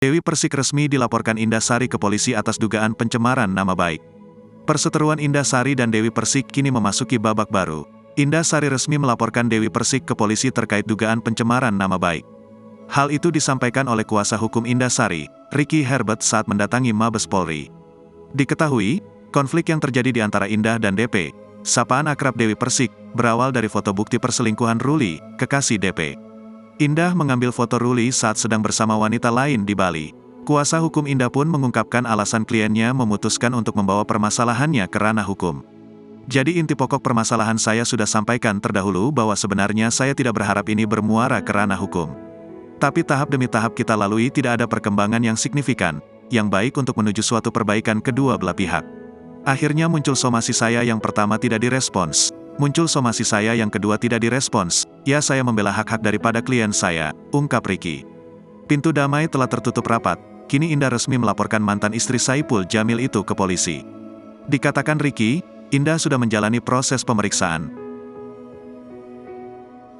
Dewi Persik resmi dilaporkan Indah Sari ke polisi atas dugaan pencemaran nama baik. Perseteruan Indah Sari dan Dewi Persik kini memasuki babak baru. Indah Sari resmi melaporkan Dewi Persik ke polisi terkait dugaan pencemaran nama baik. Hal itu disampaikan oleh kuasa hukum Indah Sari, Ricky Herbert saat mendatangi Mabes Polri. Diketahui, konflik yang terjadi di antara Indah dan DP, sapaan akrab Dewi Persik, berawal dari foto bukti perselingkuhan Ruli, kekasih DP. Indah mengambil foto Ruli saat sedang bersama wanita lain di Bali. Kuasa hukum Indah pun mengungkapkan alasan kliennya memutuskan untuk membawa permasalahannya ke ranah hukum. Jadi inti pokok permasalahan saya sudah sampaikan terdahulu bahwa sebenarnya saya tidak berharap ini bermuara ke ranah hukum. Tapi tahap demi tahap kita lalui tidak ada perkembangan yang signifikan, yang baik untuk menuju suatu perbaikan kedua belah pihak. Akhirnya muncul somasi saya yang pertama tidak direspons. Muncul somasi saya yang kedua tidak direspons, ya saya membela hak-hak daripada klien saya, ungkap Ricky. Pintu damai telah tertutup rapat, kini Indah resmi melaporkan mantan istri Saipul Jamil itu ke polisi. Dikatakan Ricky, Indah sudah menjalani proses pemeriksaan,